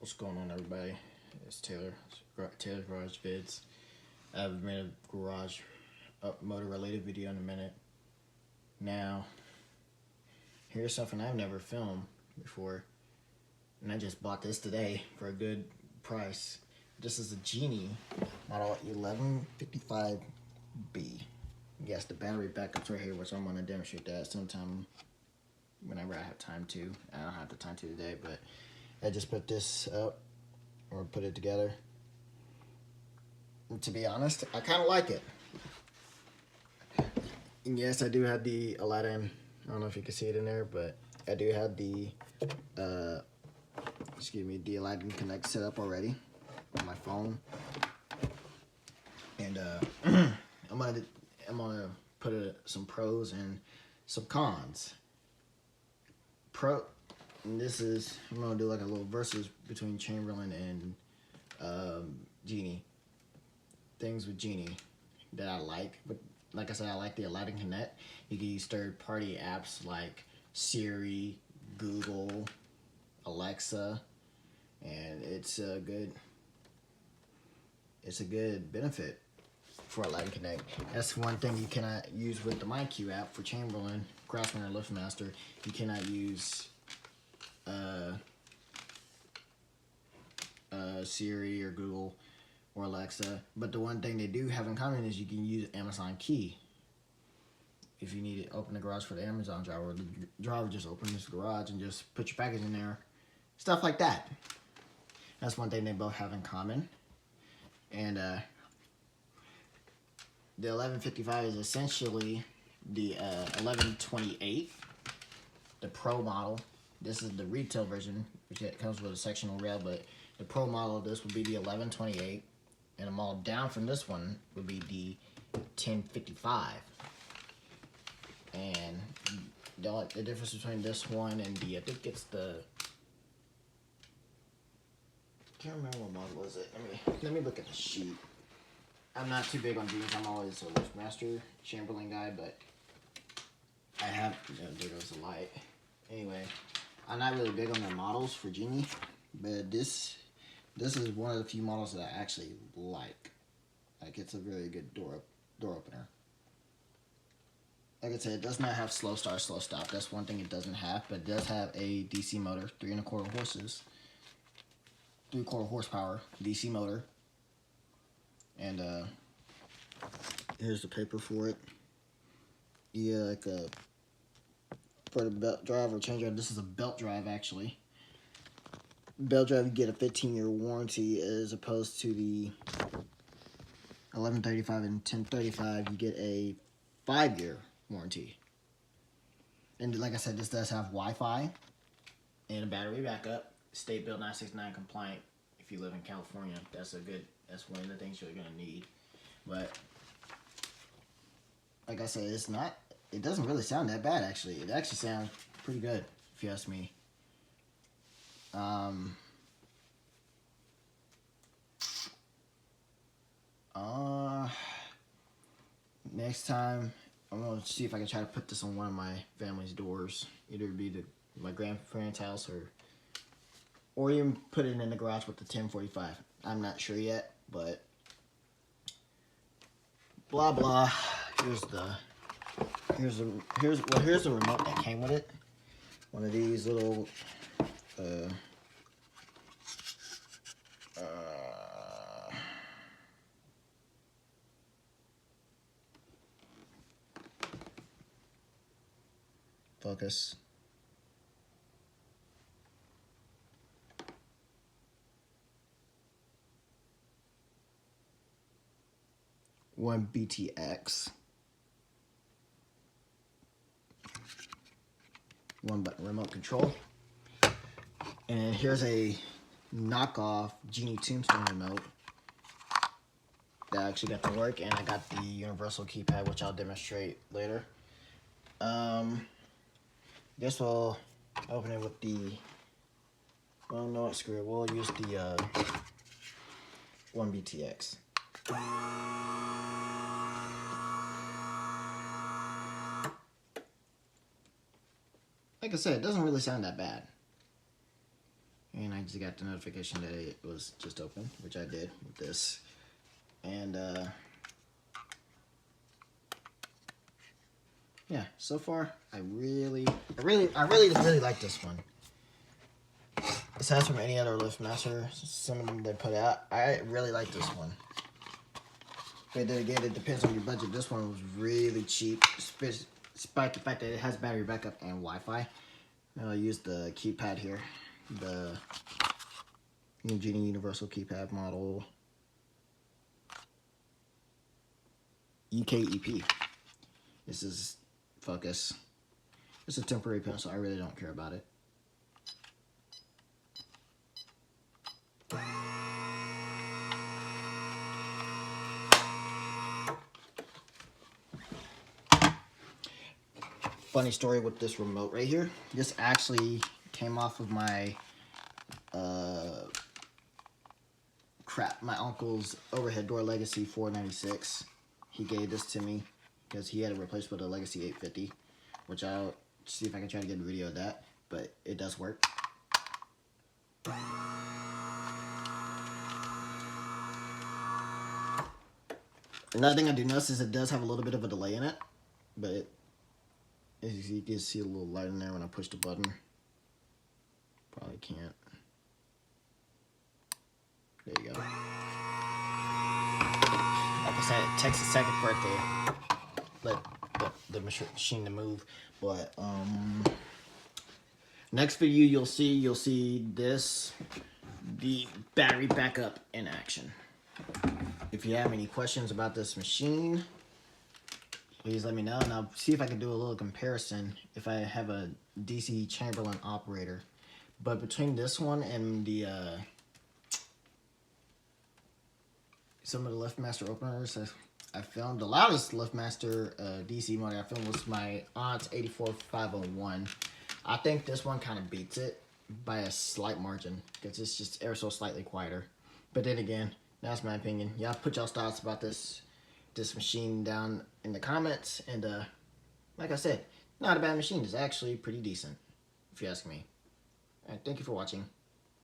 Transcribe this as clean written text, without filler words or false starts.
What's going on, everybody? It's Taylor. Taylor Garage Vids. I've made a garage motor related video in a minute. Now, here's something I've never filmed before, and I just bought this today for a good price. This is a Genie model 1155B. Yes, the battery backup's right here, which I'm going to demonstrate that sometime whenever I have time to. I don't have the time to today, but I just put this up, or put it together. And to be honest, I kind of like it. And yes, I do have the Aladdin. I don't know if you can see it in there, but I do have the, the Aladdin Connect set up already on my phone. And I'm gonna put some pros and some cons. And this is, I'm gonna do like a little versus between Chamberlain and Genie. Things with Genie that I like, but like I said, I like the Aladdin Connect. You can use third-party apps like Siri, Google, Alexa, and it's a good benefit for Aladdin Connect. That's one thing you cannot use with the MyQ app for Chamberlain, Craftsman, or Liftmaster. You cannot use Siri or Google or Alexa, but the one thing they do have in common is you can use Amazon Key. If you need to open the garage for the Amazon driver, the driver just opens the garage and just put your package in there, stuff like that. That's one thing they both have in common. And the 1155 is essentially the 1128, the Pro model. This is the retail version, which comes with a sectional rail, but the Pro model of this would be the 1128, and a model down from this one would be the 1055. And the difference between this one and the, I think it's the, I can't remember what model is it. Let me look at the sheet. I'm not too big on jeans. I'm always a Liftmaster Chamberlain guy, but I have, there goes the light. Anyway, I'm not really big on their models for Genie, but this is one of the few models that I actually like. Like, it's a very good door opener. Like I said, it does not have slow start, slow stop. That's one thing it doesn't have, but it does have a DC motor, 3¼ horses, 3¼ horsepower DC motor. And here's the paper for it. Yeah, like for the belt drive or change drive. This is a belt drive, actually. Belt drive, you get a 15-year warranty, as opposed to the 1135 and 1035, you get a 5-year warranty. And like I said, this does have Wi-Fi and a battery backup. State Bill 969 compliant. If you live in California, that's one of the things you're gonna need. But like I said, it doesn't really sound that bad, actually. It actually sounds pretty good, if you ask me. Next time, I'm gonna see if I can try to put this on one of my family's doors. Either be my grandparents' house, or even put it in the garage with the 1045. I'm not sure yet, but blah blah. Here's the remote that came with it. One of these little focus. One BTX. One button remote control. And here's a knockoff Genie Tombstone remote that actually got to work, and I got the universal keypad, which I'll demonstrate later. Guess we'll open it with the, well, no, screw it. We'll use the 1BTX. Like I said, it doesn't really sound that bad. And I just got the notification that it was just open, which I did with this. And yeah, so far I really like this one. Aside from any other LiftMaster, some of them they put out, I really like this one. But then again, it depends on your budget. This one was really cheap, despite the fact that it has battery backup and Wi-Fi. I'll use the keypad here, the Genie Universal Keypad model UKEP. This is focus. It's a temporary pencil. I really don't care about it. Funny story with this remote right here. This actually came off of my my uncle's overhead door Legacy 496. He gave this to me because he had it replaced with a Legacy 850, which I'll see if I can try to get a video of that, but it does work. Another thing I do notice is it does have a little bit of a delay in it, but as you can see a little light in there when I push the button. Probably can't. There you go. Like I said, it takes a second for it to let the machine to move. But next video you'll see this, the battery backup in action. If you have any questions about this machine, please let me know, and I'll see if I can do a little comparison if I have a DC Chamberlain operator. But between this one and the some of the LiftMaster openers I filmed, the loudest LiftMaster DC motor I filmed was my aunt's 84501. I think this one kind of beats it by a slight margin because it's just ever so slightly quieter. But then again, that's my opinion. Y'all put y'all's thoughts about this machine down in the comments, and like I said, not a bad machine. It's actually pretty decent if you ask me. All right, thank you for watching.